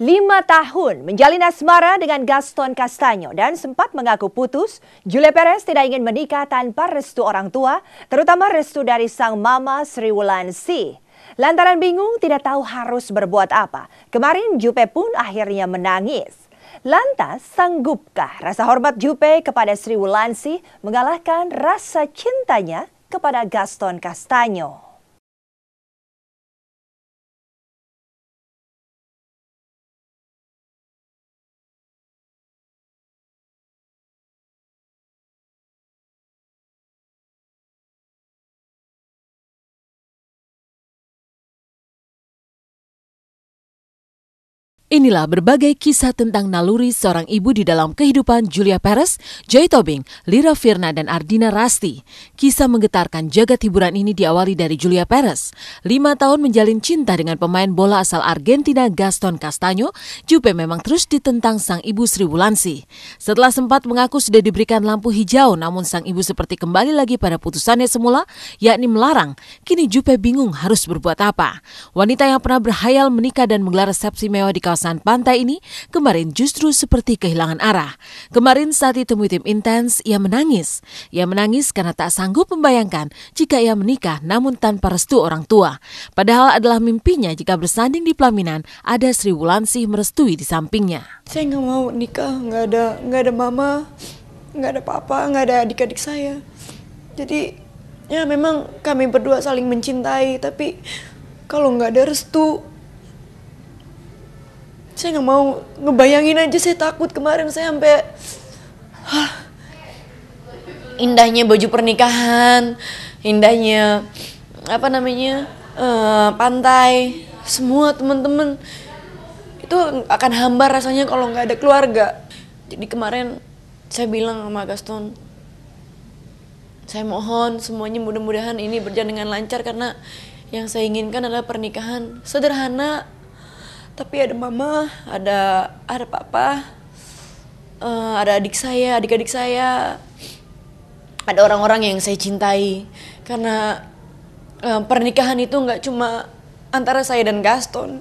5 tahun menjalin asmara dengan Gaston Castaño dan sempat mengaku putus, Julia Perez tidak ingin menikah tanpa restu orang tua, terutama restu dari sang mama Sri Wulandsi. Lantaran bingung tidak tahu harus berbuat apa, kemarin Jupe pun akhirnya menangis. Lantas, sanggupkah rasa hormat Jupe kepada Sri Wulandsi mengalahkan rasa cintanya kepada Gaston Castaño? Inilah berbagai kisah tentang naluri seorang ibu di dalam kehidupan Julia Perez, Joy Tobing, Lira Firna, dan Ardina Rasti. Kisah menggetarkan jagat hiburan ini diawali dari Julia Perez. 5 tahun menjalin cinta dengan pemain bola asal Argentina Gaston Castaño, Jupe memang terus ditentang sang ibu Sri Wulandsi. Setelah sempat mengaku sudah diberikan lampu hijau, namun sang ibu seperti kembali lagi pada putusannya semula, yakni melarang. Kini Jupe bingung harus berbuat apa. Wanita yang pernah berhayal menikah dan menggelar resepsi mewah di kawasan pantai ini kemarin justru seperti kehilangan arah. Kemarin saat ditemui tim intens, ia menangis. Ia menangis karena tak sanggup membayangkan jika ia menikah namun tanpa restu orang tua. Padahal adalah mimpinya jika bersanding di pelaminan ada Sri Wulandsi merestui di sampingnya. Saya nggak mau nikah, nggak ada mama, nggak ada papa, nggak ada adik-adik saya. Jadi ya memang kami berdua saling mencintai, tapi kalau nggak ada restu, saya nggak mau ngebayangin aja, saya takut. Kemarin saya sampai indahnya baju pernikahan, indahnya pantai, semua teman-teman itu akan hambar rasanya kalau nggak ada keluarga. Jadi kemarin saya bilang sama Gaston, saya mohon semuanya mudah-mudahan ini berjalan dengan lancar, karena yang saya inginkan adalah pernikahan sederhana. Tapi ada mama, ada papa, ada adik-adik saya, ada orang-orang yang saya cintai. Karena pernikahan itu nggak cuma antara saya dan Gaston.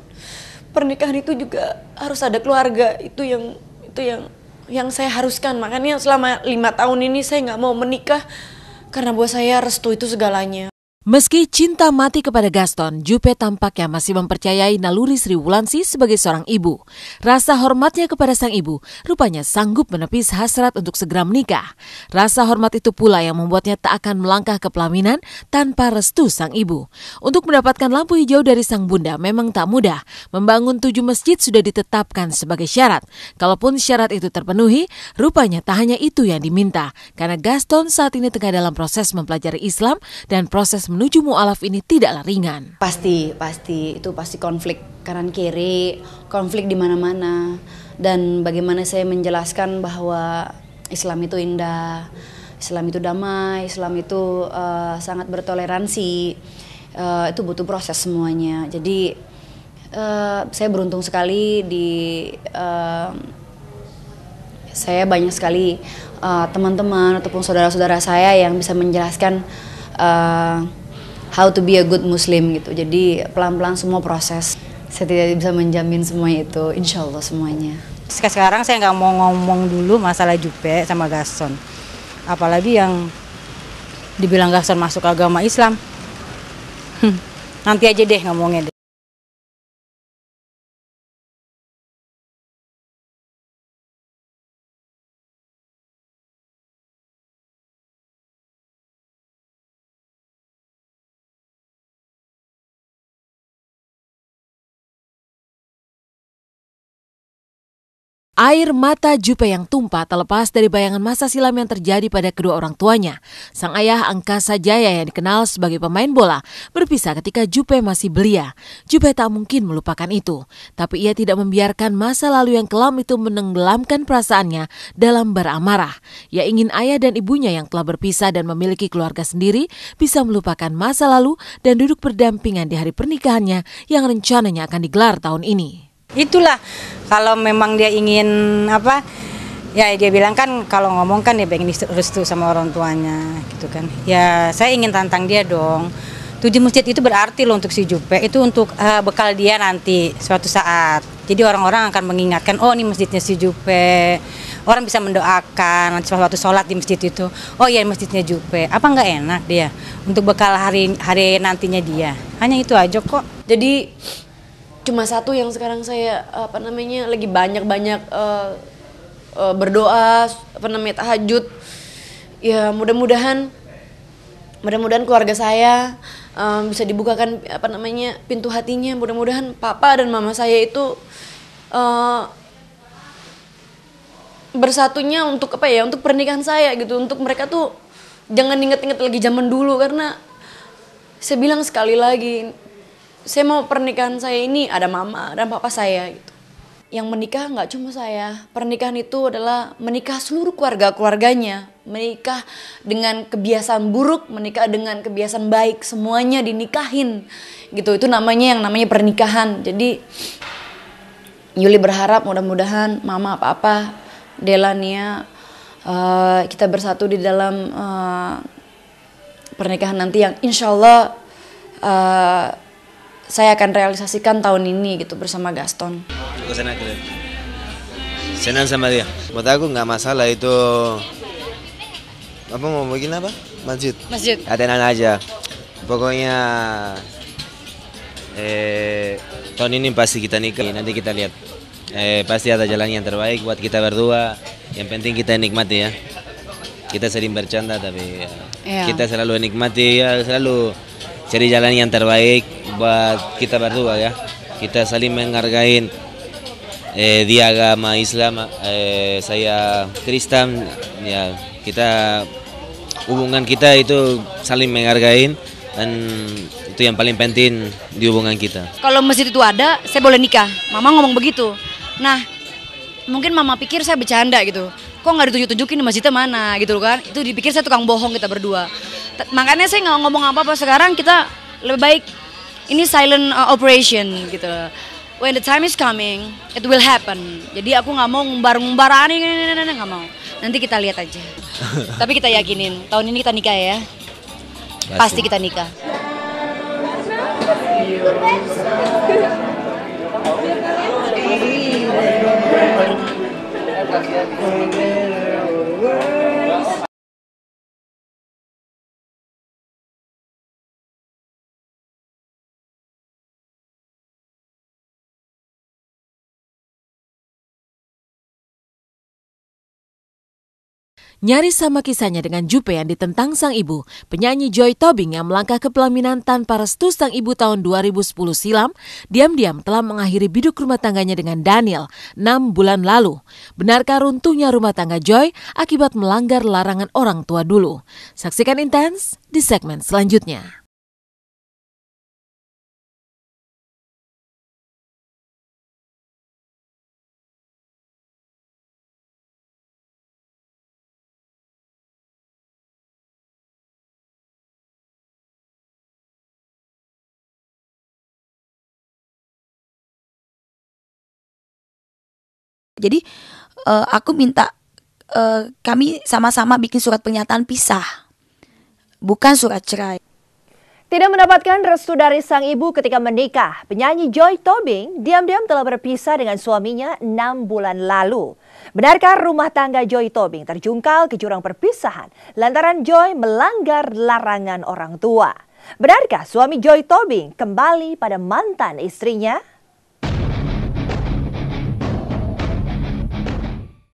Pernikahan itu juga harus ada keluarga. Itu yang saya haruskan. Makanya selama 5 tahun ini saya nggak mau menikah, karena buat saya restu itu segalanya. Meski cinta mati kepada Gaston, Jupe tampaknya masih mempercayai naluri Sri Wulandsi sebagai seorang ibu. Rasa hormatnya kepada sang ibu rupanya sanggup menepis hasrat untuk segera menikah. Rasa hormat itu pula yang membuatnya tak akan melangkah ke pelaminan tanpa restu sang ibu. Untuk mendapatkan lampu hijau dari sang bunda memang tak mudah. Membangun 7 masjid sudah ditetapkan sebagai syarat. Kalaupun syarat itu terpenuhi, rupanya tak hanya itu yang diminta. Karena Gaston saat ini tengah dalam proses mempelajari Islam dan proses menuju mu'alaf ini tidaklah ringan. Pasti konflik kanan kiri, konflik di mana-mana. Dan bagaimana saya menjelaskan bahwa Islam itu indah, Islam itu damai, Islam itu sangat bertoleransi. Itu butuh proses semuanya. Jadi saya beruntung sekali saya banyak sekali teman-teman ataupun saudara-saudara saya yang bisa menjelaskan how to be a good Muslim gitu. Jadi pelan-pelan semua proses. Saya tidak bisa menjamin semuanya itu, insya Allah semuanya. Sekarang saya nggak mau ngomong dulu masalah Jupe sama Gaston. Apalagi yang dibilang Gaston masuk agama Islam. Nanti aja deh ngomongnya deh. Air mata Jupe yang tumpah terlepas dari bayangan masa silam yang terjadi pada kedua orang tuanya. Sang ayah Angkasa Jaya yang dikenal sebagai pemain bola berpisah ketika Jupe masih belia. Jupe tak mungkin melupakan itu, tapi ia tidak membiarkan masa lalu yang kelam itu menenggelamkan perasaannya dalam bara amarah. Ia ingin ayah dan ibunya yang telah berpisah dan memiliki keluarga sendiri bisa melupakan masa lalu dan duduk berdampingan di hari pernikahannya yang rencananya akan digelar tahun ini. Itulah kalau memang dia ingin ya dia bilang kan kalau ngomong kan dia pengen restu sama orang tuanya gitu kan. Ya saya ingin tantang dia dong. 7 masjid itu berarti loh untuk si Jupe, itu untuk bekal dia nanti suatu saat. Jadi orang-orang akan mengingatkan, oh ini masjidnya si Jupe. Orang bisa mendoakan waktu sholat di masjid itu, oh iya masjidnya Jupe. Apa nggak enak dia untuk bekal hari nantinya dia? Hanya itu aja kok. Jadi cuma satu yang sekarang saya lagi banyak berdoa, tahajud. Ya mudah-mudahan keluarga saya bisa dibukakan pintu hatinya. Mudah-mudahan papa dan mama saya itu bersatunya untuk untuk pernikahan saya gitu. Untuk mereka tuh jangan inget-inget lagi zaman dulu, karena saya bilang sekali lagi, saya mau pernikahan saya ini ada mama dan papa saya gitu. Yang menikah nggak cuma saya, pernikahan itu adalah menikah seluruh keluarganya, menikah dengan kebiasaan buruk, menikah dengan kebiasaan baik, semuanya dinikahin gitu. Itu namanya pernikahan. Jadi Yuli berharap mudah-mudahan mama, papa, Dela, Nia, kita bersatu di dalam pernikahan nanti yang insya Allah saya akan realisasikan tahun ini gitu bersama Gaston. Senang sama dia. Buat aku nggak masalah itu. Apa mau bikin apa? Masjid. Atenan aja. Pokoknya tahun ini pasti kita nikah. Nanti kita lihat. Pasti ada jalan yang terbaik buat kita berdua. Yang penting kita nikmati ya. Kita sering bercanda tapi kita selalu nikmati ya, selalu cari jalan yang terbaik buat kita berdua ya. Kita saling menghargai. Dia agama Islam, saya Kristen ya. Kita hubungan kita itu saling menghargai dan itu yang paling penting di hubungan kita. Kalau masjid itu ada, saya boleh nikah. Mama ngomong begitu. Nah, mungkin mama pikir saya bercanda gitu. Kok nggak ditunjuk-tunjukin di masjidnya mana gitu kan? Itu dipikir saya tukang bohong kita berdua. Makanya saya nggak ngomong apa-apa. Sekarang kita lebih baik ini silent operation gitu. When the time is coming, it will happen. Jadi aku nggak mau ngumbar-ngumbaran ini, nggak mau. Nanti kita lihat aja. Tapi kita yakinin tahun ini kita nikah ya. Pasti kita nikah. Nyaris sama kisahnya dengan Jupe yang ditentang sang ibu, penyanyi Joy Tobing yang melangkah ke pelaminan tanpa restu sang ibu tahun 2010 silam, diam-diam telah mengakhiri biduk rumah tangganya dengan Daniel 6 bulan lalu. Benarkah runtuhnya rumah tangga Joy akibat melanggar larangan orang tua dulu? Saksikan Intens di segmen selanjutnya. Jadi aku minta kami sama-sama bikin surat pernyataan pisah, bukan surat cerai. Tidak mendapatkan restu dari sang ibu ketika menikah, penyanyi Joy Tobing diam-diam telah berpisah dengan suaminya 6 bulan lalu. Benarkah rumah tangga Joy Tobing terjungkal ke jurang perpisahan lantaran Joy melanggar larangan orang tua? Benarkah suami Joy Tobing kembali pada mantan istrinya?